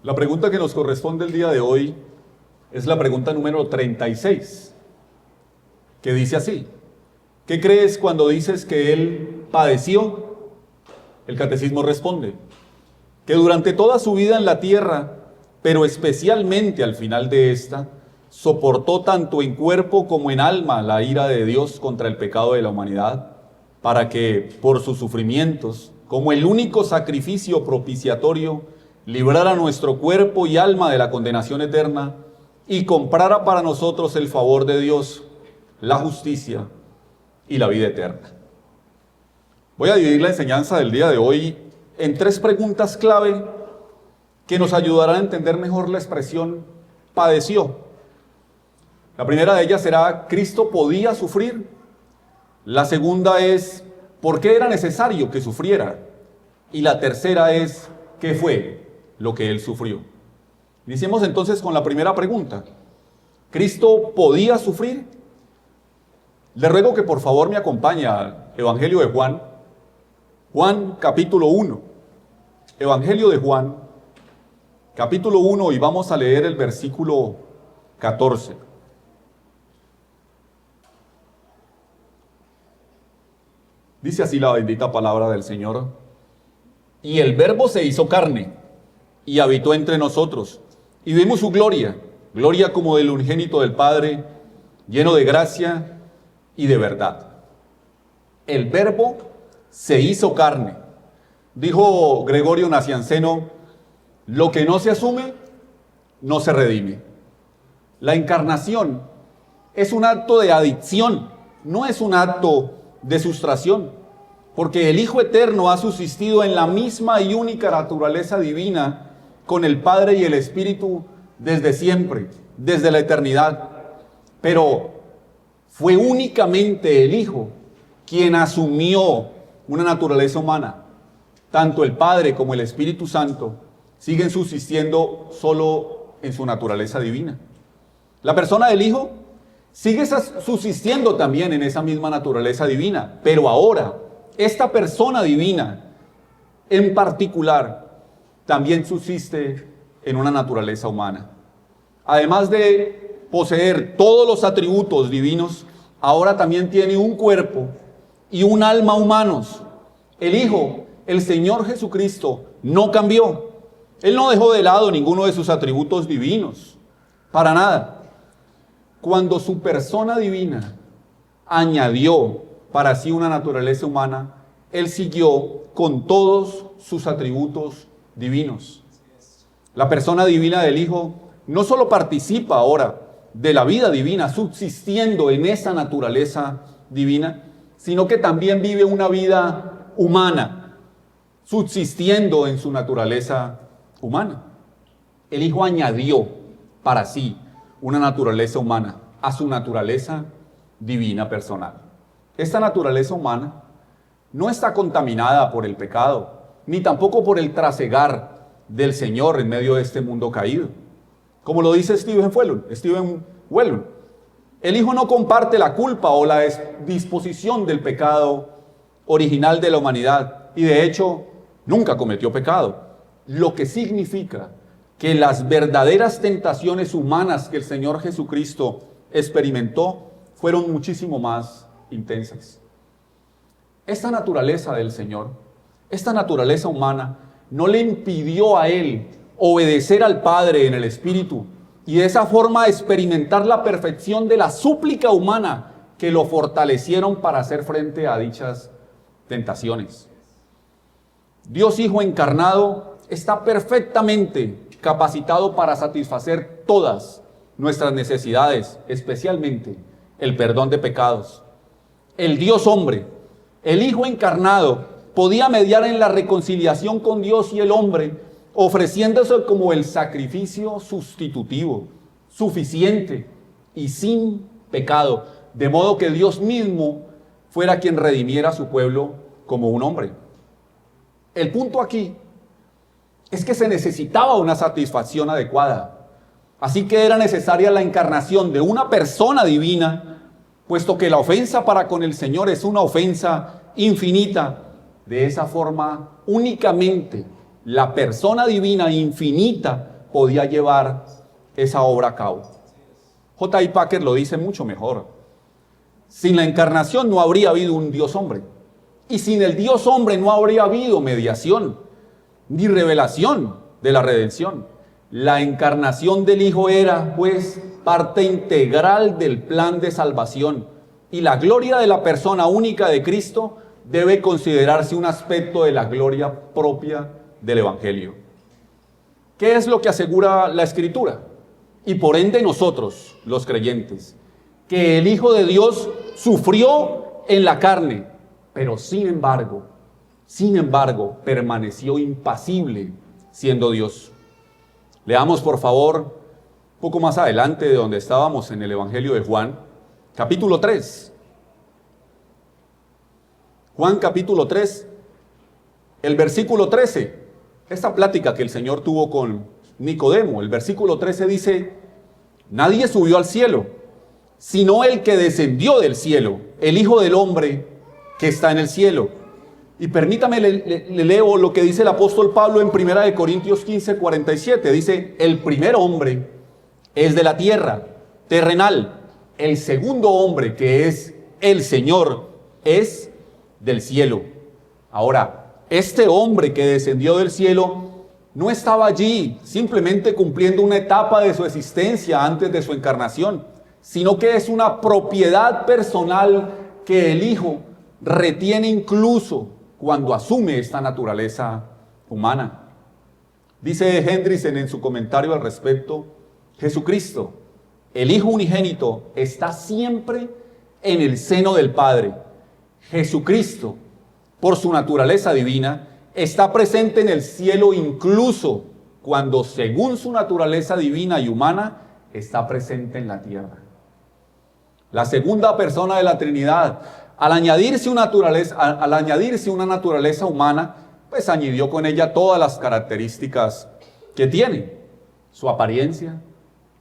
La pregunta que nos corresponde el día de hoy es la pregunta número 36, que dice así: ¿qué crees cuando dices que Él padeció? El catecismo responde que durante toda su vida en la tierra, pero especialmente al final de esta, soportó tanto en cuerpo como en alma la ira de Dios contra el pecado de la humanidad, para que por sus sufrimientos, como el único sacrificio propiciatorio, librara nuestro cuerpo y alma de la condenación eterna y comprara para nosotros el favor de Dios, la justicia y la vida eterna. Voy a dividir la enseñanza del día de hoy en 3 preguntas clave que nos ayudarán a entender mejor la expresión padeció. La primera de ellas será: ¿Cristo podía sufrir? La segunda es: ¿por qué era necesario que sufriera? Y la tercera es: ¿qué fue lo que Él sufrió? Iniciemos entonces con la primera pregunta. ¿Cristo podía sufrir? Le ruego que por favor me acompañe al Evangelio de Juan. Juan capítulo 1. Evangelio de Juan capítulo 1, y vamos a leer el versículo 14. Dice así la bendita palabra del Señor: y el Verbo se hizo carne y habitó entre nosotros, y vimos su gloria, gloria como del unigénito del Padre, lleno de gracia y de verdad. El Verbo se hizo carne. Dijo Gregorio Nacianceno: lo que no se asume, no se redime. La encarnación es un acto de adicción, no es un acto de sustracción, porque el Hijo Eterno ha subsistido en la misma y única naturaleza divina con el Padre y el Espíritu desde siempre, desde la eternidad. Pero fue únicamente el Hijo quien asumió una naturaleza humana. Tanto el Padre como el Espíritu Santo siguen subsistiendo solo en su naturaleza divina. La persona del Hijo sigue subsistiendo también en esa misma naturaleza divina, pero ahora esta persona divina en particular también subsiste en una naturaleza humana. Además de poseer todos los atributos divinos, ahora también tiene un cuerpo y un alma humanos. El Hijo, el Señor Jesucristo, no cambió. Él no dejó de lado ninguno de sus atributos divinos, para nada. Cuando su persona divina añadió para sí una naturaleza humana, Él siguió con todos sus atributos divinos. La persona divina del Hijo no solo participa ahora de la vida divina, subsistiendo en esa naturaleza divina, sino que también vive una vida humana, subsistiendo en su naturaleza humana. El Hijo añadió para sí una naturaleza humana a su naturaleza divina personal. Esta naturaleza humana no está contaminada por el pecado, ni tampoco por el trasegar del Señor en medio de este mundo caído. Como lo dice Stephen Wellum, el Hijo no comparte la culpa o la disposición del pecado original de la humanidad, y de hecho nunca cometió pecado, lo que significa que las verdaderas tentaciones humanas que el Señor Jesucristo experimentó fueron muchísimo más intensas. Esta naturaleza del Señor, esta naturaleza humana, no le impidió a Él obedecer al Padre en el Espíritu y de esa forma experimentar la perfección de la súplica humana que lo fortalecieron para hacer frente a dichas tentaciones. Dios Hijo encarnado está perfectamente capacitado para satisfacer todas nuestras necesidades, especialmente el perdón de pecados. El Dios hombre, el Hijo encarnado, podía mediar en la reconciliación con Dios y el hombre, ofreciéndose como el sacrificio sustitutivo, suficiente y sin pecado, de modo que Dios mismo fuera quien redimiera a su pueblo como un hombre. El punto aquí es que se necesitaba una satisfacción adecuada. Así que era necesaria la encarnación de una persona divina, puesto que la ofensa para con el Señor es una ofensa infinita. De esa forma, únicamente la persona divina infinita podía llevar esa obra a cabo. J.I. Packer lo dice mucho mejor. Sin la encarnación no habría habido un Dios hombre. Y sin el Dios hombre no habría habido mediación ni revelación de la redención. La encarnación del Hijo era, pues, parte integral del plan de salvación. Y la gloria de la persona única de Cristo debe considerarse un aspecto de la gloria propia del Evangelio. ¿Qué es lo que asegura la Escritura? Y por ende nosotros, los creyentes, que el Hijo de Dios sufrió en la carne, pero sin embargo, permaneció impasible siendo Dios. Leamos por favor un poco más adelante de donde estábamos en el Evangelio de Juan, capítulo 3. Juan capítulo 3, el versículo 13. Esta plática que el Señor tuvo con Nicodemo, el versículo 13 dice: nadie subió al cielo, sino el que descendió del cielo, el Hijo del Hombre que está en el cielo. Y permítame, le leo lo que dice el apóstol Pablo en 1 Corintios 15, 47. Dice: el primer hombre es de la tierra, terrenal. El segundo hombre, que es el Señor, es del cielo. Ahora, este hombre que descendió del cielo no estaba allí simplemente cumpliendo una etapa de su existencia antes de su encarnación, sino que es una propiedad personal que el Hijo retiene incluso cuando asume esta naturaleza humana. Dice Hendrickson en su comentario al respecto: Jesucristo, el Hijo unigénito, está siempre en el seno del Padre. Jesucristo, por su naturaleza divina, está presente en el cielo incluso cuando, según su naturaleza divina y humana, está presente en la tierra. La segunda persona de la Trinidad, al añadirse una naturaleza humana, pues añadió con ella todas las características que tiene: su apariencia,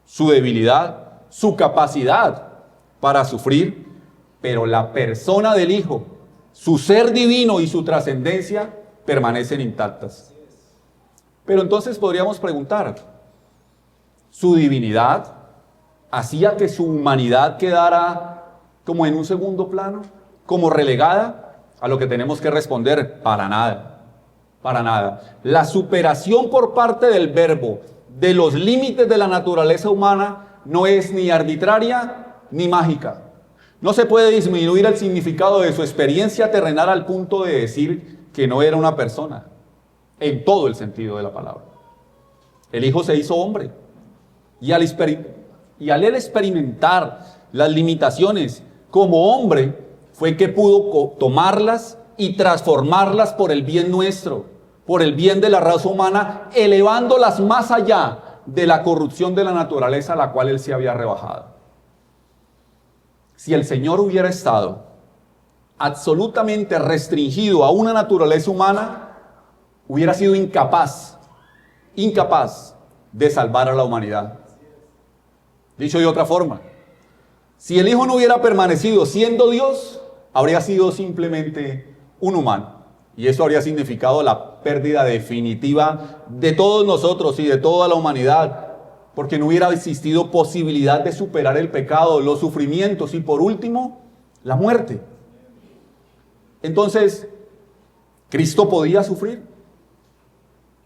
su debilidad, su capacidad para sufrir, pero la persona del Hijo, su ser divino y su trascendencia permanecen intactas. Pero entonces podríamos preguntar, ¿su divinidad hacía que su humanidad quedara como en un segundo plano, como relegada? A lo que tenemos que responder: para nada, para nada. La superación por parte del Verbo de los límites de la naturaleza humana no es ni arbitraria ni mágica. No se puede disminuir el significado de su experiencia terrenal al punto de decir que no era una persona, en todo el sentido de la palabra. El Hijo se hizo hombre, y al él experimentar las limitaciones como hombre, fue que pudo tomarlas y transformarlas por el bien nuestro, por el bien de la raza humana, elevándolas más allá de la corrupción de la naturaleza a la cual él se había rebajado. Si el Señor hubiera estado absolutamente restringido a una naturaleza humana, hubiera sido incapaz de salvar a la humanidad. Dicho de otra forma, si el Hijo no hubiera permanecido siendo Dios, habría sido simplemente un humano. Y eso habría significado la pérdida definitiva de todos nosotros y de toda la humanidad, porque no hubiera existido posibilidad de superar el pecado, los sufrimientos y, por último, la muerte. Entonces, ¿Cristo podía sufrir?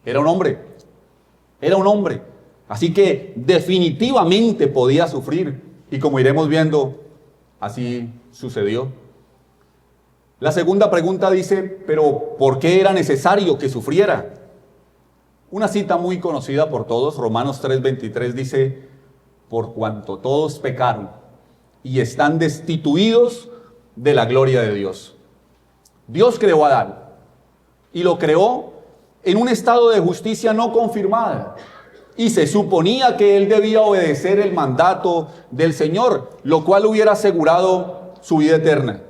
Era un hombre. Así que definitivamente podía sufrir. Y como iremos viendo, así sucedió. La segunda pregunta dice: ¿pero por qué era necesario que sufriera? Una cita muy conocida por todos, Romanos 3:23, dice: por cuanto todos pecaron y están destituidos de la gloria de Dios. Dios creó a Adán y lo creó en un estado de justicia no confirmada. Y se suponía que él debía obedecer el mandato del Señor, lo cual hubiera asegurado su vida eterna.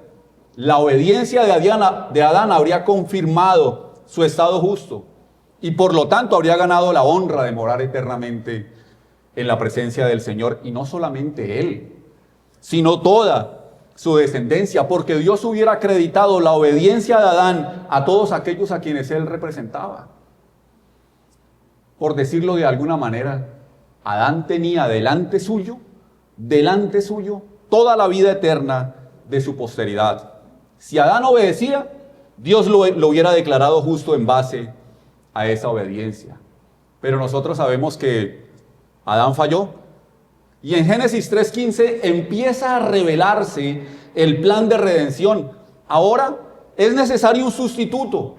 La obediencia de Adán habría confirmado su estado justo y por lo tanto habría ganado la honra de morar eternamente en la presencia del Señor. Y no solamente él, sino toda su descendencia, porque Dios hubiera acreditado la obediencia de Adán a todos aquellos a quienes él representaba. por decirlo de alguna manera, Adán tenía delante suyo, toda la vida eterna de su posteridad. Si Adán obedecía, Dios lo hubiera declarado justo en base a esa obediencia. Pero nosotros sabemos que Adán falló. Y en Génesis 3:15 empieza a revelarse el plan de redención. Ahora es necesario un sustituto,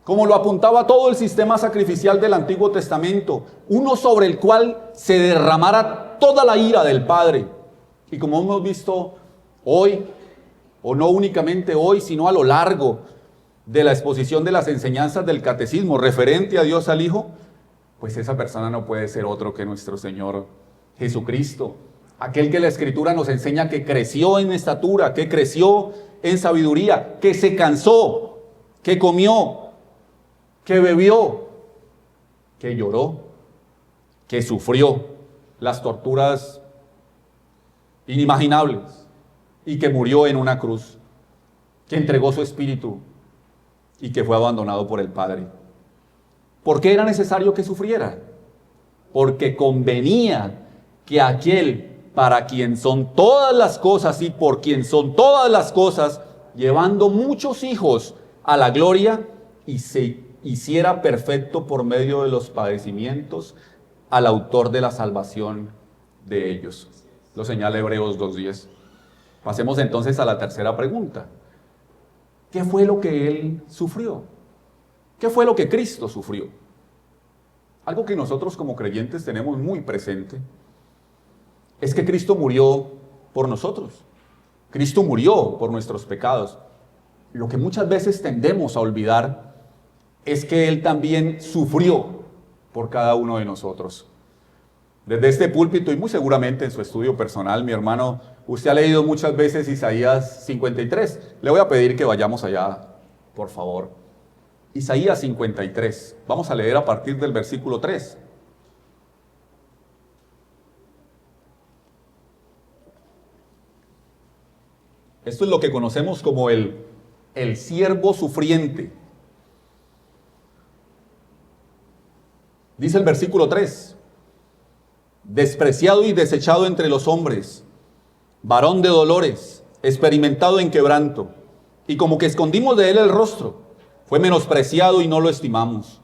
como lo apuntaba todo el sistema sacrificial del Antiguo Testamento, uno sobre el cual se derramara toda la ira del Padre. Y como hemos visto hoy, o no únicamente hoy, sino a lo largo de la exposición de las enseñanzas del catecismo referente a Dios al Hijo, pues esa persona no puede ser otro que nuestro Señor Jesucristo, aquel que la Escritura nos enseña que creció en estatura, que creció en sabiduría, que se cansó, que comió, que bebió, que lloró, que sufrió las torturas inimaginables y que murió en una cruz, que entregó su espíritu y que fue abandonado por el Padre. ¿Por qué era necesario que sufriera? Porque convenía que aquel para quien son todas las cosas y por quien son todas las cosas, llevando muchos hijos a la gloria, y se hiciera perfecto por medio de los padecimientos al autor de la salvación de ellos. Lo señala Hebreos 2:10. Pasemos entonces a la tercera pregunta. ¿Qué fue lo que Él sufrió? ¿Qué fue lo que Cristo sufrió? Algo que nosotros como creyentes tenemos muy presente es que Cristo murió por nosotros. Cristo murió por nuestros pecados. Lo que muchas veces tendemos a olvidar es que Él también sufrió por cada uno de nosotros. Desde este púlpito y muy seguramente en su estudio personal, mi hermano, usted ha leído muchas veces Isaías 53. Le voy a pedir que vayamos allá, por favor. Isaías 53. Vamos a leer a partir del versículo 3. Esto es lo que conocemos como el siervo sufriente. Dice el versículo 3. Despreciado y desechado entre los hombres, varón de dolores, experimentado en quebranto, y como que escondimos de él el rostro, fue menospreciado y no lo estimamos.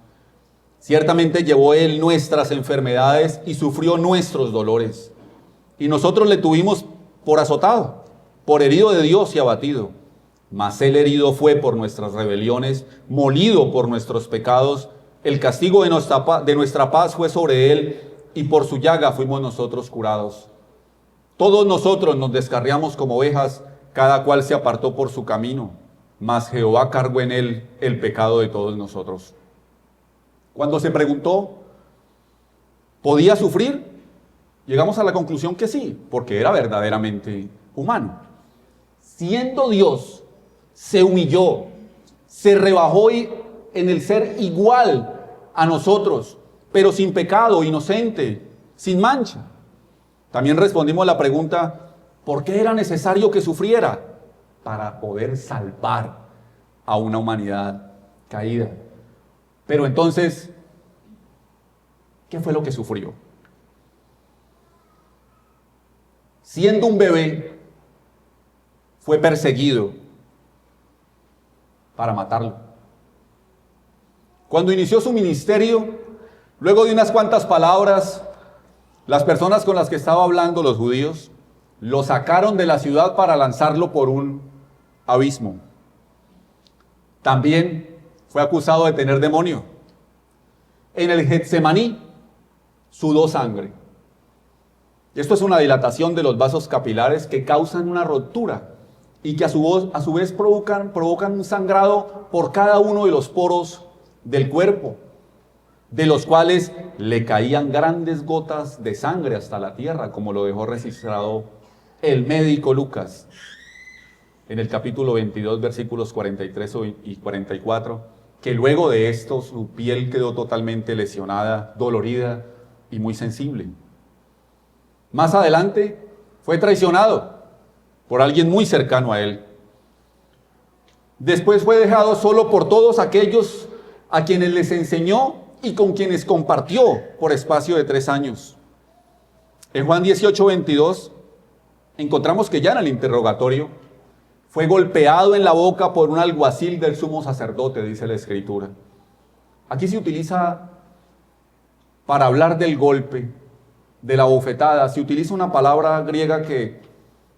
Ciertamente llevó él nuestras enfermedades y sufrió nuestros dolores, y nosotros le tuvimos por azotado, por herido de Dios y abatido. Mas él herido fue por nuestras rebeliones, molido por nuestros pecados. El castigo de nuestra paz fue sobre él, y por su llaga fuimos nosotros curados. Todos nosotros nos descarriamos como ovejas, cada cual se apartó por su camino, mas Jehová cargó en él el pecado de todos nosotros. Cuando se preguntó, ¿podía sufrir? Llegamos a la conclusión que sí, porque era verdaderamente humano. Siendo Dios, se humilló, se rebajó en el ser igual a nosotros, pero sin pecado, inocente, sin mancha. También respondimos a la pregunta, ¿por qué era necesario que sufriera? Para poder salvar a una humanidad caída. Pero entonces, ¿qué fue lo que sufrió? Siendo un bebé, fue perseguido para matarlo. Cuando inició su ministerio, luego de unas cuantas palabras, las personas con las que estaba hablando, los judíos, lo sacaron de la ciudad para lanzarlo por un abismo. También fue acusado de tener demonio. En el Getsemaní sudó sangre. Esto es una dilatación de los vasos capilares que causan una rotura y que a su vez provocan un sangrado por cada uno de los poros del cuerpo, de los cuales le caían grandes gotas de sangre hasta la tierra, como lo dejó registrado el médico Lucas en el capítulo 22, versículos 43 y 44, que luego de esto su piel quedó totalmente lesionada, dolorida y muy sensible. Más adelante fue traicionado por alguien muy cercano a él. Después fue dejado solo por todos aquellos a quienes les enseñó y con quienes compartió por espacio de 3 años. En Juan 18:22 encontramos que ya en el interrogatorio fue golpeado en la boca por un alguacil del sumo sacerdote, dice la Escritura. Aquí se utiliza, para hablar del golpe, de la bofetada, se utiliza una palabra griega que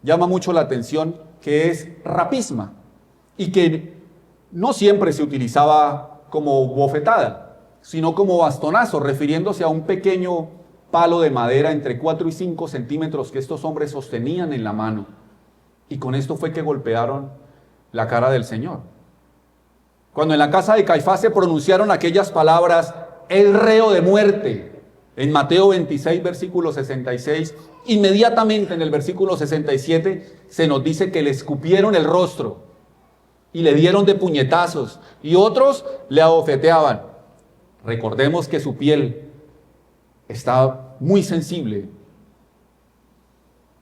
llama mucho la atención, que es rapisma, y que no siempre se utilizaba como bofetada, sino como bastonazo, refiriéndose a un pequeño palo de madera entre 4 y 5 centímetros que estos hombres sostenían en la mano. Y con esto fue que golpearon la cara del Señor. Cuando en la casa de Caifás se pronunciaron aquellas palabras, el reo de muerte, en Mateo 26, versículo 66, inmediatamente en el versículo 67 se nos dice que le escupieron el rostro y le dieron de puñetazos y otros le abofeteaban. Recordemos que su piel está muy sensible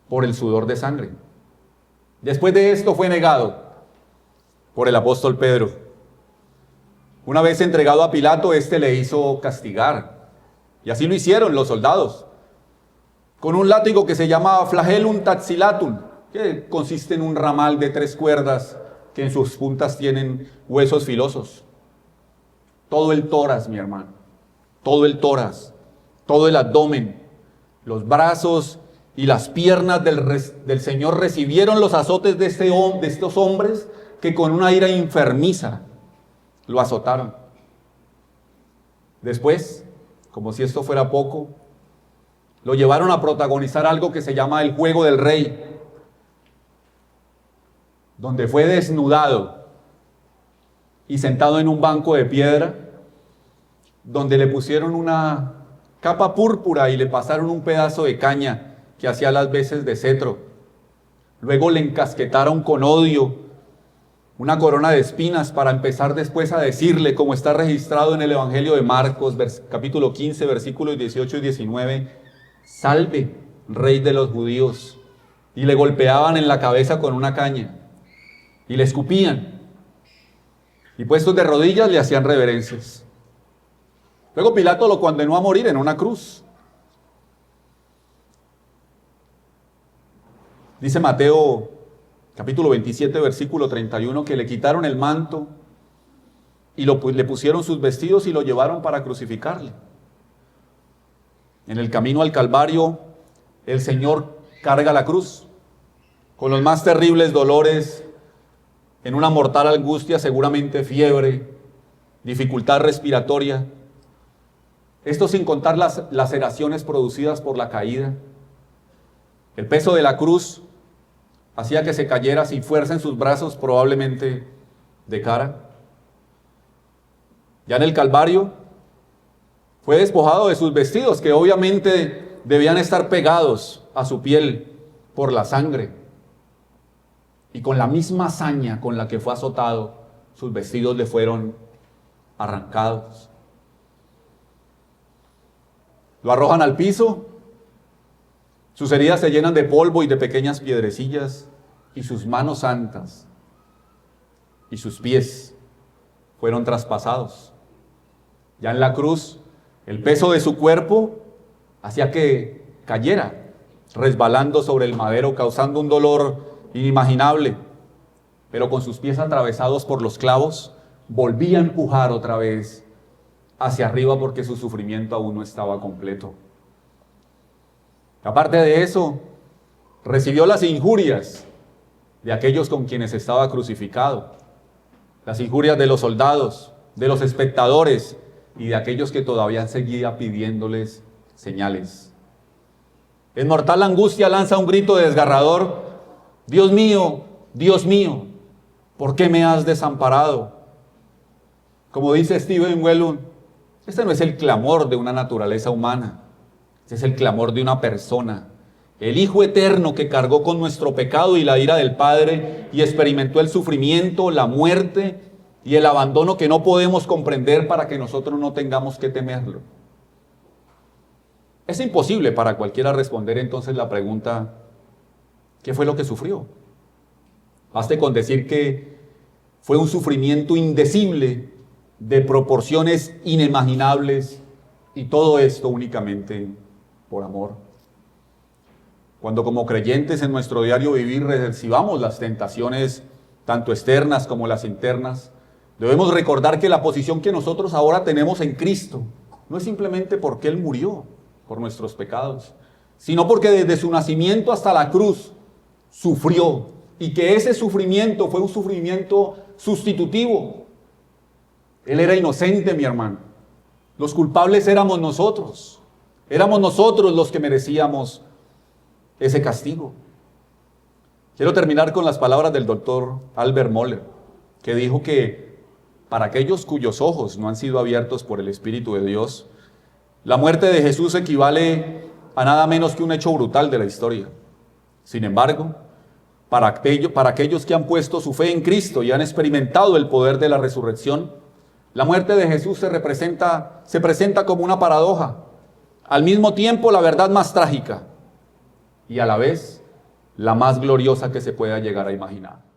por el sudor de sangre. Después de esto fue negado por el apóstol Pedro. Una vez entregado a Pilato, éste le hizo castigar. Y así lo hicieron los soldados, con un látigo que se llama flagellum taxilatum, que consiste en un ramal de 3 cuerdas que en sus puntas tienen huesos filosos. Todo el tórax, mi hermano, todo el tórax, todo el abdomen, los brazos y las piernas del Señor recibieron los azotes de estos hombres que con una ira enfermiza lo azotaron. Después, como si esto fuera poco, lo llevaron a protagonizar algo que se llama el juego del rey, donde fue desnudado y sentado en un banco de piedra, donde le pusieron una capa púrpura y le pasaron un pedazo de caña que hacía las veces de cetro. Luego le encasquetaron con odio una corona de espinas para empezar después a decirle, como está registrado en el Evangelio de Marcos, capítulo 15, versículos 18 y 19, salve, rey de los judíos. Y le golpeaban en la cabeza con una caña y le escupían. Y puestos de rodillas le hacían reverencias. Luego Pilato lo condenó a morir en una cruz. Dice Mateo capítulo 27, versículo 31, que le quitaron el manto y le pusieron sus vestidos y lo llevaron para crucificarle. En el camino al Calvario, el Señor carga la cruz con los más terribles dolores, en una mortal angustia, seguramente fiebre, dificultad respiratoria. Esto sin contar las laceraciones producidas por la caída. El peso de la cruz hacía que se cayera sin fuerza en sus brazos, probablemente de cara. Ya en el Calvario fue despojado de sus vestidos, que obviamente debían estar pegados a su piel por la sangre. Y con la misma hazaña con la que fue azotado, sus vestidos le fueron arrancados. Lo arrojan al piso. Sus heridas se llenan de polvo y de pequeñas piedrecillas, y sus manos santas y sus pies fueron traspasados. Ya en la cruz, el peso de su cuerpo hacía que cayera, resbalando sobre el madero, causando un dolor inimaginable. Pero con sus pies atravesados por los clavos, volvía a empujar otra vez hacia arriba porque su sufrimiento aún no estaba completo. Aparte de eso, recibió las injurias de aquellos con quienes estaba crucificado, las injurias de los soldados, de los espectadores y de aquellos que todavía seguían pidiéndoles señales. En mortal angustia lanza un grito desgarrador: Dios mío, ¿por qué me has desamparado? Como dice Stephen Wellum, este no es el clamor de una naturaleza humana. Este es el clamor de una persona, el Hijo eterno que cargó con nuestro pecado y la ira del Padre y experimentó el sufrimiento, la muerte y el abandono que no podemos comprender para que nosotros no tengamos que temerlo. Es imposible para cualquiera responder entonces la pregunta: ¿qué fue lo que sufrió? Baste con decir que fue un sufrimiento indecible de proporciones inimaginables, y todo esto únicamente por amor. Cuando como creyentes en nuestro diario vivir recibamos las tentaciones, tanto externas como las internas, debemos recordar que la posición que nosotros ahora tenemos en Cristo no es simplemente porque Él murió por nuestros pecados, sino porque desde su nacimiento hasta la cruz sufrió, y que ese sufrimiento fue un sufrimiento sustitutivo. Él era inocente, mi hermano. Los culpables éramos nosotros. Éramos nosotros los que merecíamos ese castigo. Quiero terminar con las palabras del doctor Albert Mohler, que dijo que para aquellos cuyos ojos no han sido abiertos por el Espíritu de Dios, la muerte de Jesús equivale a nada menos que un hecho brutal de la historia. Sin embargo, para aquellos que han puesto su fe en Cristo y han experimentado el poder de la resurrección, la muerte de Jesús se presenta como una paradoja, al mismo tiempo la verdad más trágica y a la vez la más gloriosa que se pueda llegar a imaginar.